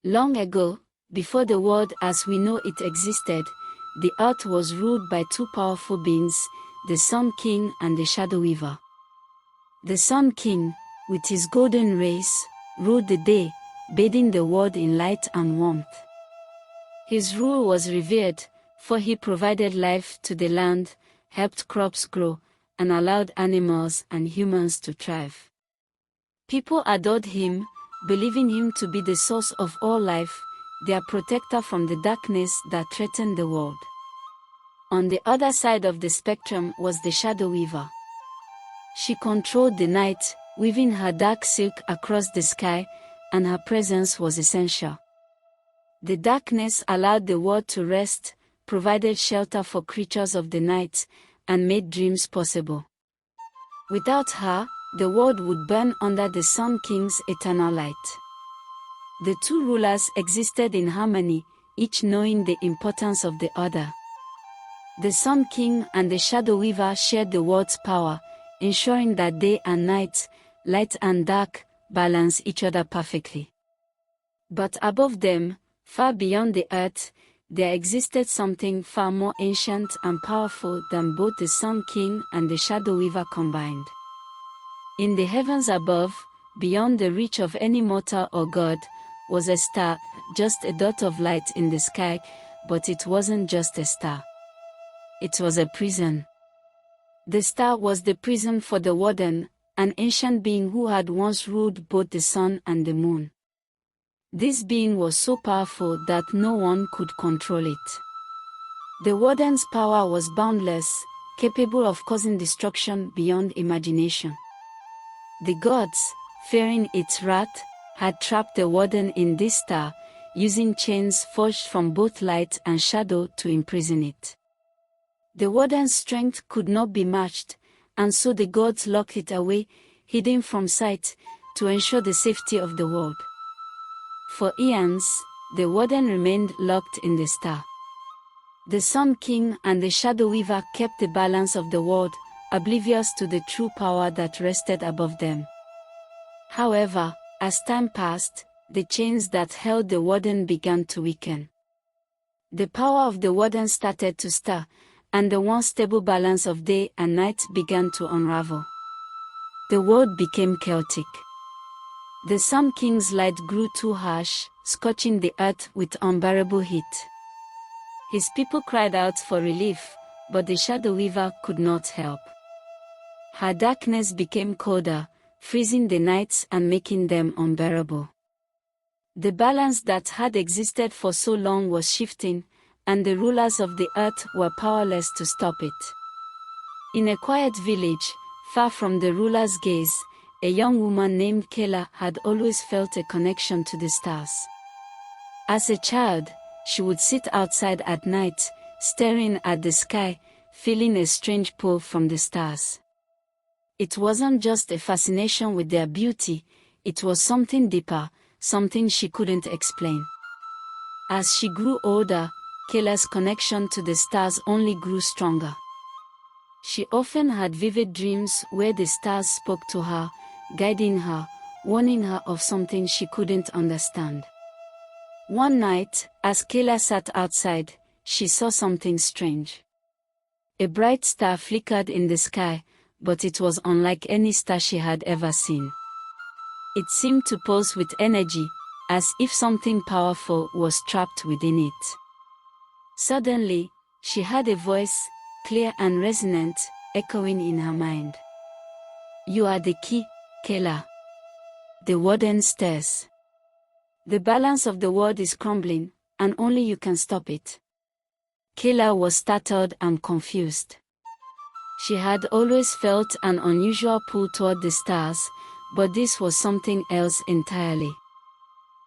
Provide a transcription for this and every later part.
Long ago, before the world as we know it existed, the earth was ruled by two powerful beings, the Sun King and the Shadow Weaver. The Sun King, with his golden rays, ruled the day, bathing the world in light and warmth. His rule was revered, for he provided life to the land, helped crops grow, and allowed animals and humans to thrive. People adored him, believing him to be the source of all life, their protector from the darkness that threatened the world. On the other side of the spectrum was the Shadow Weaver. She controlled the night, weaving her dark silk across the sky, and her presence was essential. The darkness allowed the world to rest, provided shelter for creatures of the night, and made dreams possible. Without her, the world would burn under the Sun King's eternal light. The two rulers existed in harmony, each knowing the importance of the other. The Sun King and the Shadow Weaver shared the world's power, ensuring that day and night, light and dark, balance each other perfectly. But above them, far beyond the earth, there existed something far more ancient and powerful than both the Sun King and the Shadow Weaver combined. In the heavens above, beyond the reach of any mortal or god, was a star, just a dot of light in the sky, but it wasn't just a star. It was a prison. The star was the prison for the warden, an ancient being who had once ruled both the sun and the moon. This being was so powerful that no one could control it. The warden's power was boundless, capable of causing destruction beyond imagination. The gods, fearing its wrath, had trapped the warden in this star, using chains forged from both light and shadow to imprison it. The warden's strength could not be matched, and so the gods locked it away, hidden from sight, to ensure the safety of the world. For eons, the warden remained locked in the star. The Sun King and the Shadow Weaver kept the balance of the world, oblivious to the true power that rested above them. However, as time passed, the chains that held the warden began to weaken. The power of the warden started to stir, and the once stable balance of day and night began to unravel. The world became chaotic. The Sun King's light grew too harsh, scorching the earth with unbearable heat. His people cried out for relief, but the Shadow Weaver could not help. Her darkness became colder, freezing the nights and making them unbearable. The balance that had existed for so long was shifting, and the rulers of the earth were powerless to stop it. In a quiet village, far from the ruler's gaze, a young woman named Kayla had always felt a connection to the stars. As a child, she would sit outside at night, staring at the sky, feeling a strange pull from the stars. It wasn't just a fascination with their beauty, it was something deeper, something she couldn't explain. As she grew older, Kayla's connection to the stars only grew stronger. She often had vivid dreams where the stars spoke to her, guiding her, warning her of something she couldn't understand. One night, as Kayla sat outside, she saw something strange. A bright star flickered in the sky, but it was unlike any star she had ever seen. It seemed to pulse with energy, as if something powerful was trapped within it. Suddenly, she heard a voice, clear and resonant, echoing in her mind. "You are the key, Kayla." The warden stares. "The balance of the world is crumbling, and only you can stop it." Kayla was startled and confused. She had always felt an unusual pull toward the stars, but this was something else entirely.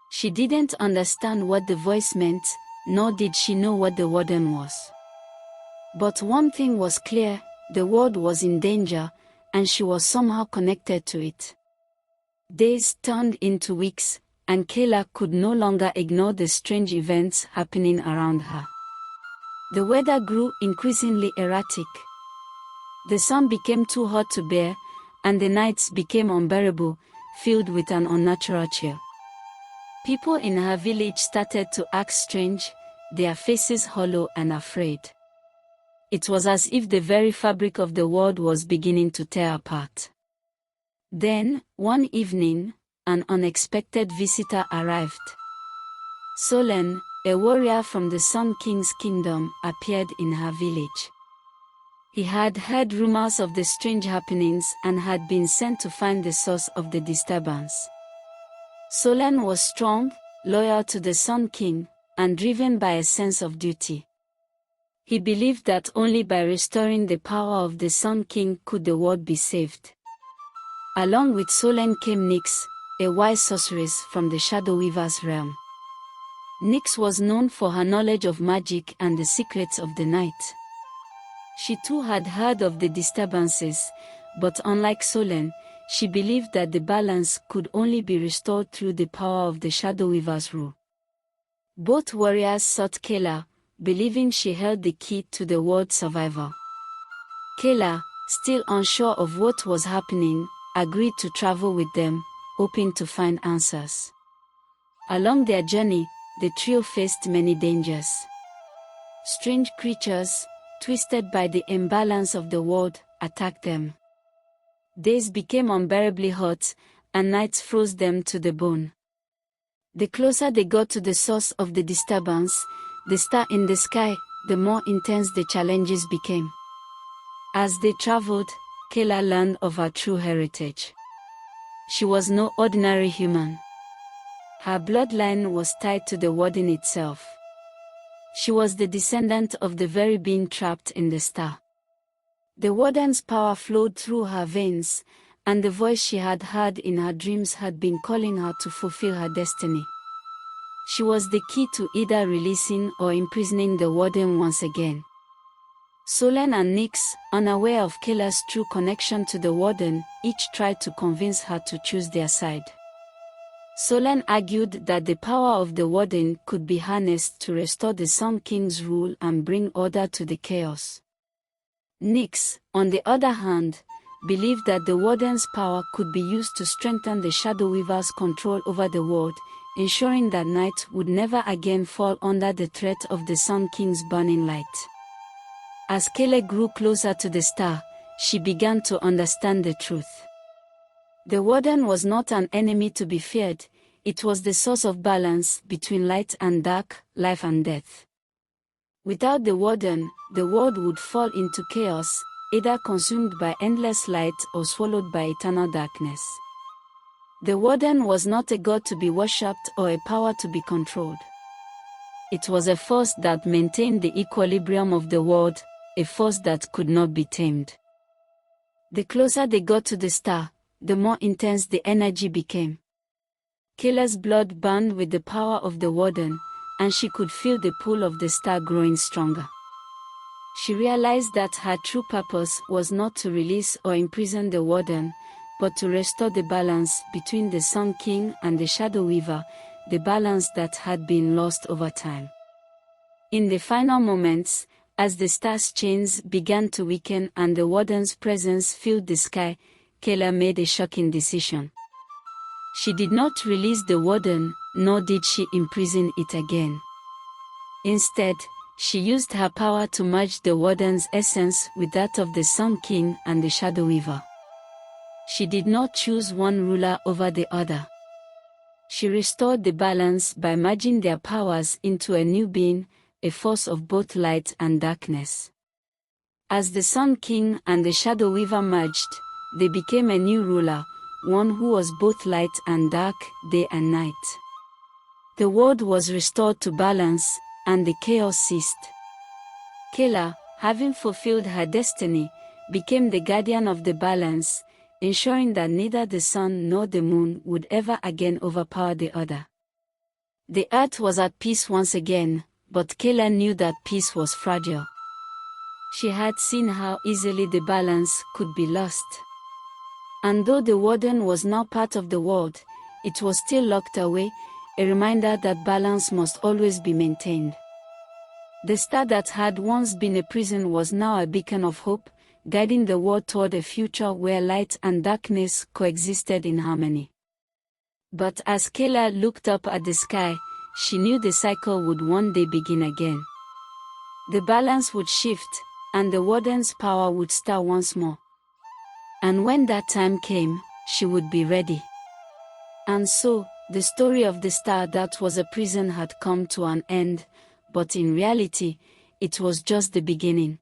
She didn't understand what the voice meant, nor did she know what the warden was. But one thing was clear, the world was in danger, and she was somehow connected to it. Days turned into weeks, and Kayla could no longer ignore the strange events happening around her. The weather grew increasingly erratic. The sun became too hot to bear, and the nights became unbearable, filled with an unnatural chill. People in her village started to act strange, their faces hollow and afraid. It was as if the very fabric of the world was beginning to tear apart. Then, one evening, an unexpected visitor arrived. Solen, a warrior from the Sun King's kingdom, appeared in her village. He had heard rumors of the strange happenings and had been sent to find the source of the disturbance. Solen was strong, loyal to the Sun King, and driven by a sense of duty. He believed that only by restoring the power of the Sun King could the world be saved. Along with Solen came Nyx, a wise sorceress from the Shadow Weaver's realm. Nyx was known for her knowledge of magic and the secrets of the night. She too had heard of the disturbances, but unlike Solen, she believed that the balance could only be restored through the power of the Shadow Weaver's rule. Both warriors sought Kayla, believing she held the key to the world's survival. Kayla, still unsure of what was happening, agreed to travel with them, hoping to find answers. Along their journey, the trio faced many dangers. Strange creatures, twisted by the imbalance of the world, attacked them. Days became unbearably hot, and nights froze them to the bone. The closer they got to the source of the disturbance, the star in the sky, the more intense the challenges became. As they traveled, Kayla learned of her true heritage. She was no ordinary human. Her bloodline was tied to the warden itself. She was the descendant of the very being trapped in the star. The warden's power flowed through her veins, and the voice she had heard in her dreams had been calling her to fulfill her destiny. She was the key to either releasing or imprisoning the warden once again. Solen and Nyx, unaware of Kayla's true connection to the warden, each tried to convince her to choose their side. Solen argued that the power of the warden could be harnessed to restore the Sun King's rule and bring order to the chaos. Nyx, on the other hand, believed that the warden's power could be used to strengthen the Shadow Weaver's control over the world, ensuring that night would never again fall under the threat of the Sun King's burning light. As Kayla grew closer to the star, she began to understand the truth. The warden was not an enemy to be feared, it was the source of balance between light and dark, life and death. Without the warden, the world would fall into chaos, either consumed by endless light or swallowed by eternal darkness. The warden was not a god to be worshipped or a power to be controlled. It was a force that maintained the equilibrium of the world, a force that could not be tamed. The closer they got to the star, the more intense the energy became. Kayla's blood burned with the power of the warden, and she could feel the pull of the star growing stronger. She realized that her true purpose was not to release or imprison the warden, but to restore the balance between the Sun King and the Shadow Weaver, the balance that had been lost over time. In the final moments, as the star's chains began to weaken and the warden's presence filled the sky, Kayla made a shocking decision. She did not release the warden, nor did she imprison it again. Instead, she used her power to merge the warden's essence with that of the Sun King and the Shadow Weaver. She did not choose one ruler over the other. She restored the balance by merging their powers into a new being, a force of both light and darkness. As the Sun King and the Shadow Weaver merged, they became a new ruler, one who was both light and dark, day and night. The world was restored to balance, and the chaos ceased. Kayla, having fulfilled her destiny, became the guardian of the balance, ensuring that neither the sun nor the moon would ever again overpower the other. The earth was at peace once again, but Kayla knew that peace was fragile. She had seen how easily the balance could be lost. And though the warden was now part of the world, it was still locked away, a reminder that balance must always be maintained. The star that had once been a prison was now a beacon of hope, guiding the world toward a future where light and darkness coexisted in harmony. But as Kayla looked up at the sky, she knew the cycle would one day begin again. The balance would shift, and the warden's power would start once more. And when that time came, she would be ready. And so, the story of the star that was a prison had come to an end, but in reality, it was just the beginning.